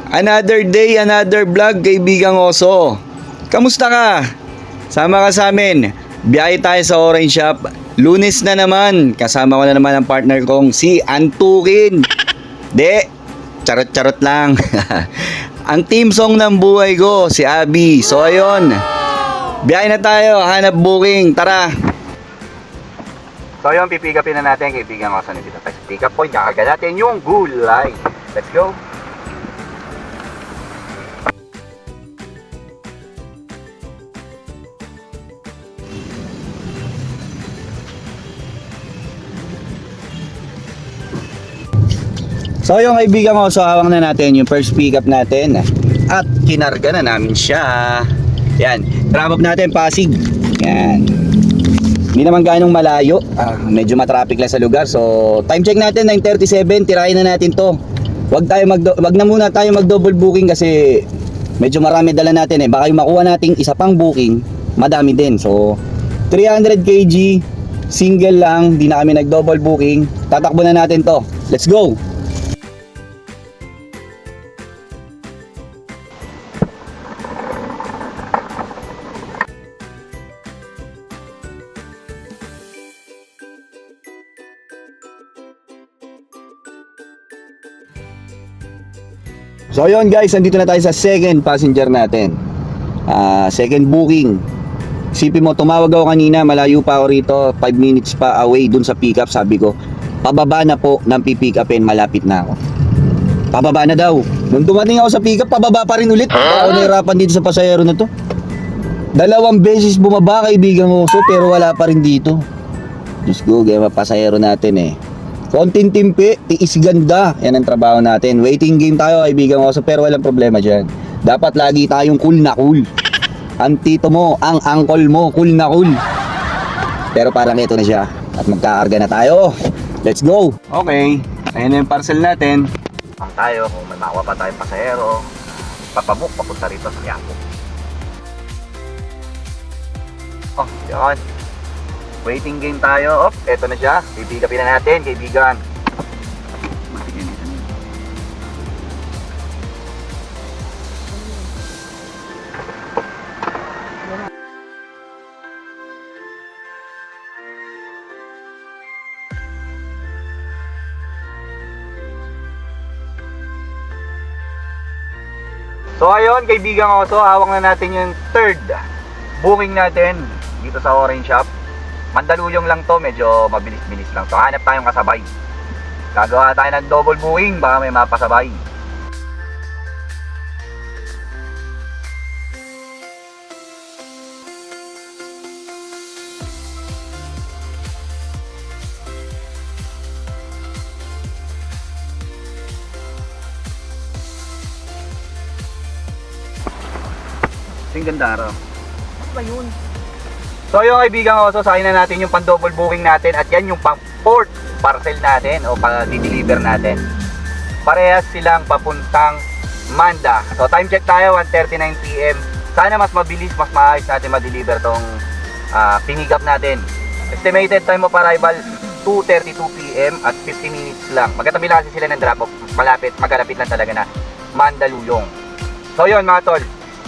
Another day, another vlog, kaibigang Oso. Kamusta ka? Sama ka sa amin. Biyahe tayo sa Orange Shop. Lunes na naman. Kasama ko na naman ang partner kong si Antukin. Charot-charot lang. Ang team song ng buhay ko, si Abby. So ayun, biyahe na tayo, hanap booking. Tara. So ayun, pipick upin na natin, kaibigang Oso. Nandito tayo sa pick up point. Kakarga natin yung gulay. Let's go. So yung kaibigan ko, so hawak na natin yung first pick up natin at kinarga na namin siya. Yan, drop up natin Pasig. Yan. Hindi naman ganong malayo, medyo matraffic lang sa lugar. So time check natin 9:37, tirahin na natin to. Wag na muna tayo mag double booking kasi medyo marami dala natin baka yung makuha nating isa pang booking, madami din. So 300 kg, single lang, di na kami nag double booking. Tatakbo na natin to. Let's go. So yun guys, nandito na tayo sa second passenger natin. Second booking. Isipin mo, tumawag ako kanina, malayo pa ako rito, 5 minutes pa away dun sa pick up. Sabi ko, pababa na po ng pipick upin, malapit na ako. Pababa na daw. Nung dumating ako sa pick up, pababa pa rin ulit. Ako nahirapan dito sa pasahero na to. 2 beses bumaba, kaibigan ko, pero wala pa rin dito. Diyos ko, kaya pasahero natin konting timpi, tiis ganda. Yan ang trabaho natin. Waiting game tayo, kaibigan ko, pero walang problema dyan. Dapat lagi tayong cool na cool. Ang tito mo, ang uncle mo, cool na cool. Pero parang ito na siya. At magkakarga na tayo. Let's go. Okay, ayun na yung parcel natin. Ang tayo, kung may makuha pa tayong pasahero, papabuk, papunta rito sa Quiapo. Oh, yan. Waiting game tayo. Eto na siya. Pipigapin na natin, kaibigan. So ayun, kaibigan ko. So hawak na natin yung third booking natin dito sa Orange Shop. Mandaluyong lang to, medyo mabilis-bilis lang to. Hanap tayong kasabay. Gagawa tayo ng double booking, baka may mapasabay. Ang ganda araw. Ano ba yun? So yung kaibigan ko, so sakay na natin yung pang-double booking natin at yan yung pang-fourth parcel natin o pang-deliver natin. Parehas silang papuntang Manda. So time check tayo, 1:39 PM. Sana mas mabilis, mas maayos natin ma-deliver tong pinigap natin. Estimated time of arrival 2:32 PM at 50 minutes lang. Magkatabi lang kasi sila ng drop-off. Magkalapit lang talaga na Mandaluyong. So yun mga tol,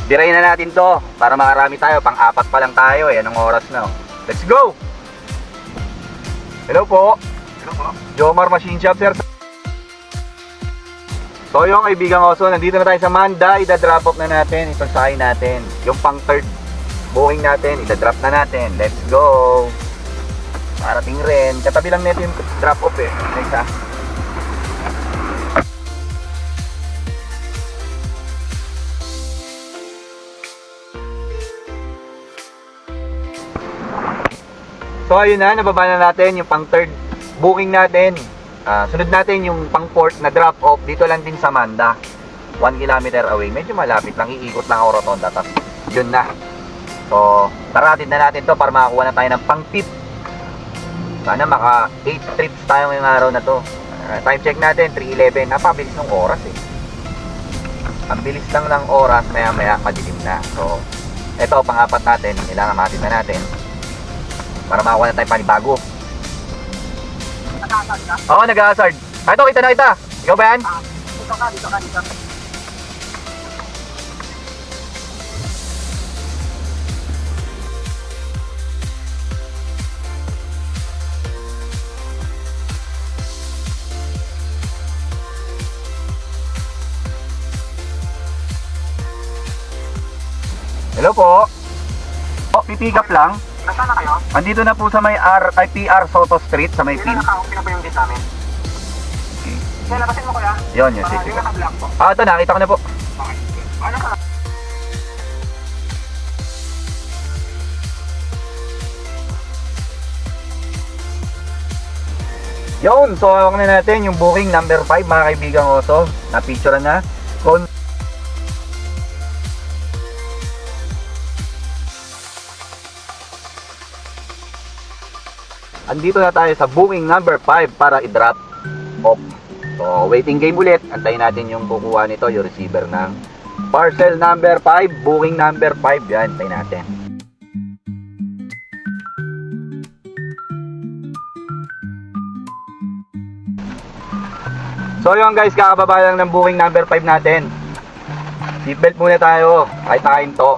birayin na natin to para makarami tayo. Pang-apat pa lang tayo anong oras na Let's go! Hello po. Hello po. Jomar Machine Shop, sir. So yung kaibigan ko, so nandito na tayo sa Manda. Ida-drop off na natin. Itong sakay natin. Yung pang-third booking natin, ida-drop na natin. Let's go! Parating rin. Katabi lang nito yung drop off Next So ayun na, nababa na natin yung pang third booking natin. Sunod natin yung pang fourth na drop off dito lang din sa Manda. 1 kilometer away. Medyo malapit lang, iikot lang ako rotonda. Tapos yun na. So taratin na natin to para makakuha na tayo ng pang tip. Sana maka 8 trips tayo ngayong araw na to. Time check natin 3:11. Napabilis ng oras Ang bilis lang ng oras, maya maya madilim na. So eto pang-apat natin, kailangan matin na natin para makakuha na tayo panibago. Nag-hazard ka? Oo, nag-hazard. Ito, kita na kita. Ikaw ba yan? Dito ka. Hello po. Oh, pipick up lang. Nasaan na kayo? Andito na po sa may PR Soto Street, sa may pin. Ilan naka-open na po yung gate namin? Okay. Kaya labasin mo kuya? Yun, yun, sige. Yung naka-block po. Ito, nakita ko na po. Okay. Ano ka? Yun, so hawak na natin yung booking number 5 mga kaibigan oso. Na-picture na. Andito na tayo sa booking number 5 para i-drop off. So, waiting game ulit. Antayin natin yung kukuha nito, yung receiver ng parcel number 5, booking number 5. Yan, antayin natin. So yun guys, kakababa lang ng booking number 5 natin. Seatbelt muna tayo, kahit nakain to.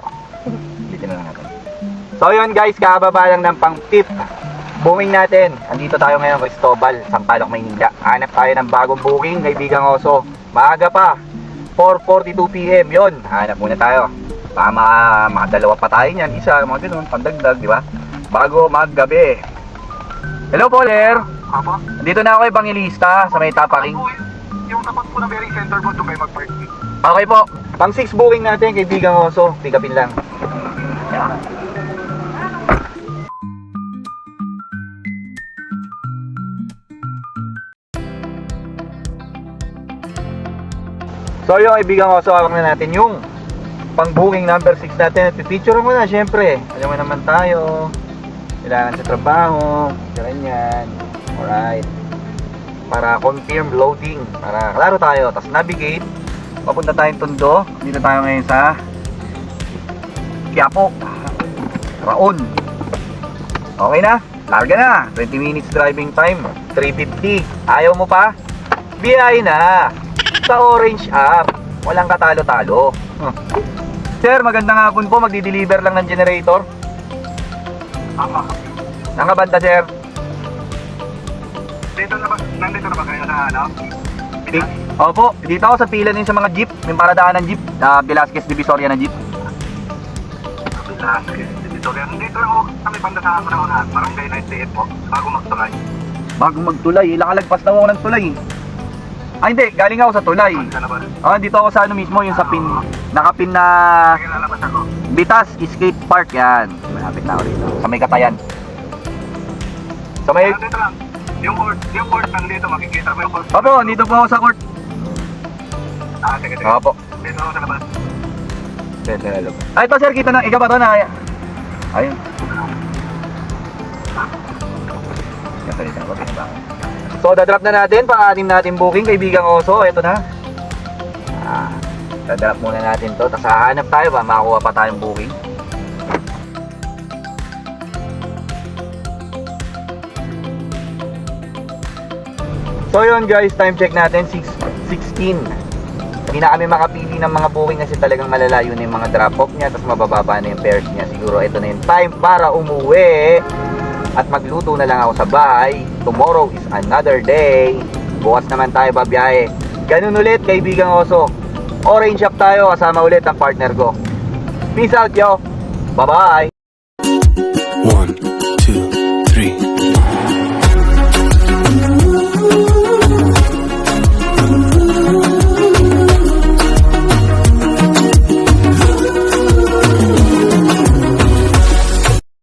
Bitin na lang natin. So yun guys, kakababa lang ng pang 5th booking natin. Andito tayo ngayon, Cristobal, Sampaloc, Maynila. Hanap tayo ng bagong booking, kaibigang oso. Maaga pa, 4:42 PM. Yun, hanap muna tayo. Baka makadalawa pa tayo niyan, isa, mga ganun, pandagdag, di ba? Bago maggabi. Hello Poler. Apo? Andito na ako Evangelista sa may Tapaking. Yung tapat po ng bearing center po, doon kayo mag-parking. Okay po. Pang 6 booking natin, kaibigang oso. Pick upin lang. So yung kaibigang oso, hawak na natin yung pang booking number 6 natin. Pipicture mo na syempre. Alam mo naman tayo. Kailangan sa trabaho. Ganyan. Alright. Para confirm loading, para klaro tayo. Tapos navigate, papunta tayong Tondo. Dito tayo ngayon sa Quiapo, Raon. Okay na, larga na. 20 minutes driving time, 350. Ayaw mo pa? Biyay na sa Orange app. Walang katalo-talo. Sir, magandang hapon po. Magdi-deliver lang ng generator. Nakabanda sir. Nandito na ba kayo na ano? Opo, dito ako sa pila din sa mga jeep. May paradaan ng jeep, Velasquez Divisoria na jeep. Nandito lang ako kami banda sa Unahan, Barangay 98 po, bago magtulay. Bago magtulay, nakalagpas na ako ng tulay. Hindi, galing ako sa tulay. Dito ako sa ano mismo, yung sa pin, nakapin na Sige, lalabas ako. Bitas Skate Park, yan. Malapit na ako dito, sa may Katayan. Sa may... Dito lang. Yung court nandito, makikita mo yung court. Opo, dito po ako sa court. Sige. Opo. Dito ako sa labas. Ay, ito sir, kita na, ikaw ba ito na? Ayun. So, dadrop na natin, pang-anim natin booking, kaibigang oso, ito na. Dadrop muna natin to, tapos hahanap tayo ba, makakuha pa tayong booking. So yun guys, time check natin, 6:16. Hindi na kami makapili ng mga booking kasi talagang malalayo na yung mga drop-off niya, tapos mabababa na yung fares niya. Siguro ito na yung time para umuwi at magluto na lang ako sa bahay. Tomorrow is another day. Bukas naman tayo babiyahe. Ganun ulit kaibigang oso. Orange shop tayo, kasama ulit ang partner ko. Peace out yo. Bye bye. 1, 2, 3